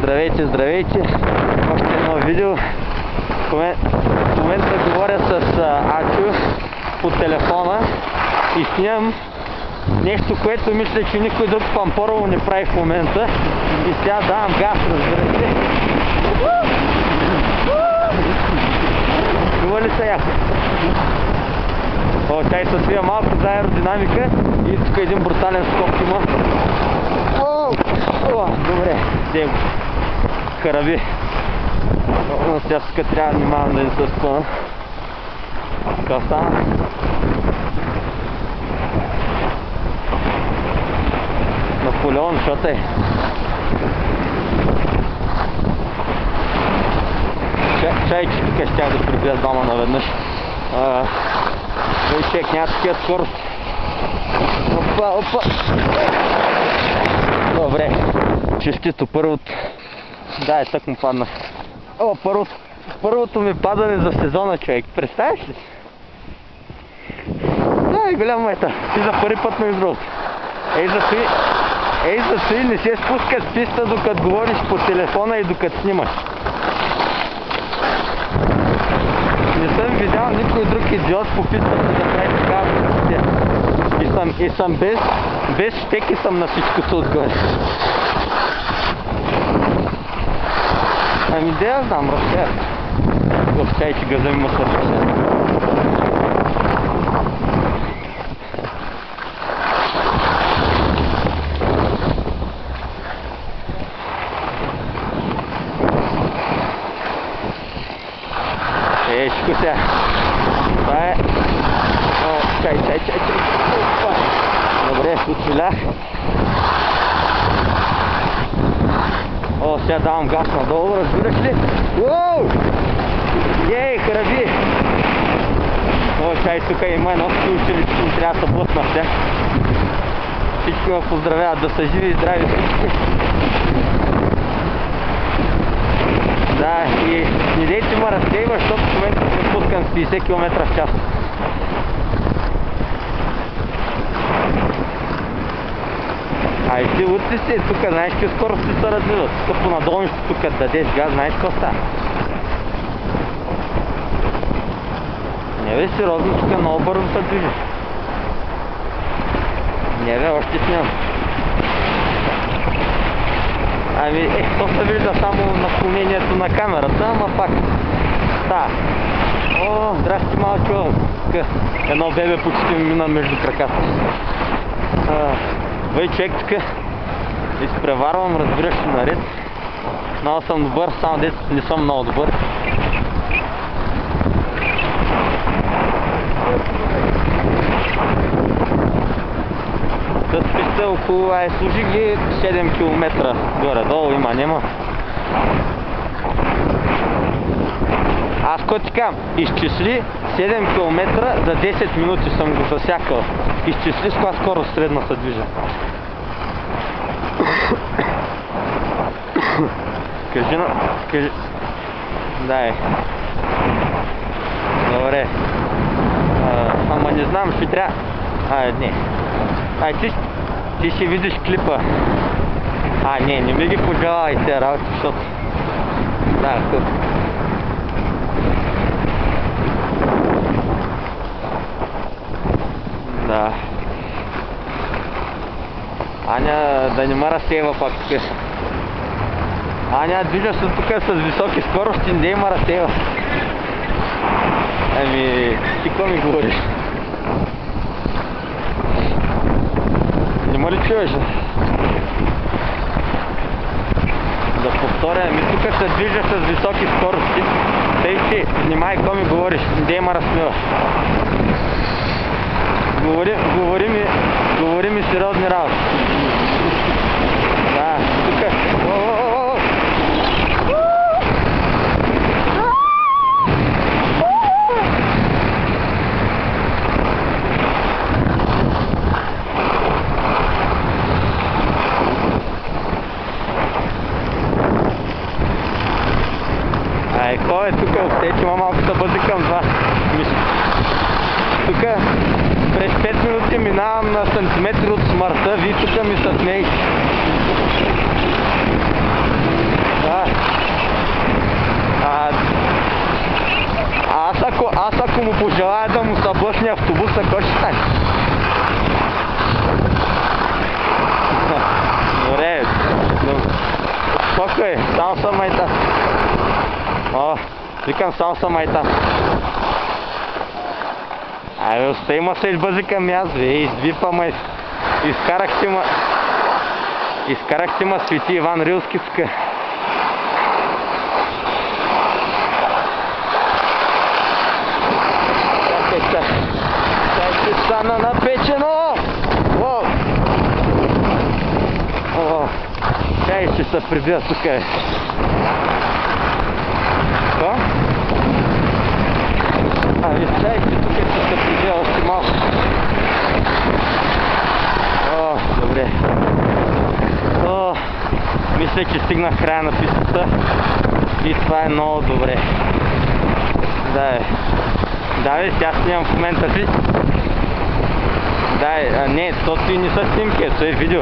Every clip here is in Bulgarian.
Здравейте, здравейте! Още едно видео. В момента говоря с Ачо по телефона и снимам нещо, което мисля, че никой друг в Пампорово не прави в момента. И сега давам газ, разбирате. Чува ли се яко? О, чай се свия малко за аеродинамика и тук един брутален скок има. О, добре, сега хараби. Но сега тук трябва да внимавам да не се спъна. Така стана. Наполеон, защото е. Чай, че тук щях да прибия двама наведнъж. Той чек, няма такива скорости. Опа, опа. Добре, честито първото. Да, тък му паднах. О, първото ми падане за сезона, човек. Представяш ли? Да, голямо ета. Ти за първи път ме избрал. Ей за стои, не се спуска с писта, докато говориш по телефона и докато снимаш. Не съм видял никой друг идиот по пистата да прави такава позиция. И съм без щеки съм на всичкото отгоре. Ами да я знам, разкая. Чай, че газа ми му сърче. Ешко сега. Това е. О, чай. Опа. Добре, отсвилях. О, сега давам газ надолу, разбираш ли? Уоу! Ей, хараби! О, чай, тук има едно ски училище, не трябва да се блъсна сега. Всички ме поздравяват, да са живи и здрави всички. Да, и не дейте ме разкейва, защото в момента се пускам с 50 км в час. Ай ти утре си, тук знаеш какви скорости се развиват. Тук по надолнище, тук дадеш газ, знаеш какво става. Не бе, сериозно, тук много бързо се движиш. Не бе, още снимам. Ами, то се вижда само наклонението на камерата, ама пак. Да. О, здрасти малко. Едно бебе почти ми мина между краката. Бай, човек тук. Изпреварвам, разбираш ли, наред. Много съм добър, само дето не съм много добър. Тът писта около, служи ги 7 км горе-долу, има. Аз кой ти кам, изчисли 7 км за 10 минути съм го засякал. Изчисли с каква скорост средна се движа. Кажи. Дай. Добре. Ама не знам, ще трябва. Не. Ти ще видиш клипа. Не ми ги пожелавай тези работи, защото... Да, тук. Да. Аня да не ме разсейва пак тук. Аня движа се тук с високи скорости, не ме разсейва. Ами, ти какво ми говориш? Не ли чуеш? Да повторя, тук се движа с високи скорости. Тъй ти, внимай какво ми говориш, не ме разсмиваш. Говори ми сериозни работи. Да, тук. Кой е тук? Оттече малко да бъде към това. Тук през 5 минути минавам на сантиметри от смъртта, вие тук ми се смеете. му пожелая да му съблъсне автобуса, кой ще стане? Добре, спокой, само съм майта. О, викам само съм майта. Абе, остай ма се избъзи към аз, бе, извипа ма, изкарахте ма Свети Иван Рилски тук. Чай ще стана напечено! Чай ще се прибия тук. Що? Ами чай ще тук ще се прибия още малко. О, добре. О, мисля, че стигнах края на пистата и това е много добре. Да, сега снимам в момента си. Не, то си не са снимки, то е видео.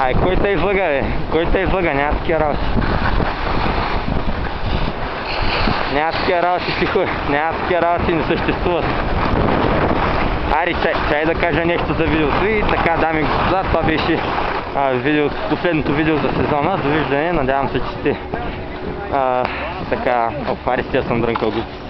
Ай, кой те излага, бе? Кой те излага? Няма такива работи. Няма такива работи, тихо. Няма такива работи, не съществуват. Айде, чай да кажа нещо за видеото. И така, дами и господа, това беше последното видео за сезона. Довиждане, надявам се, че сте така обхваристи, аз съм дрънкал глупост.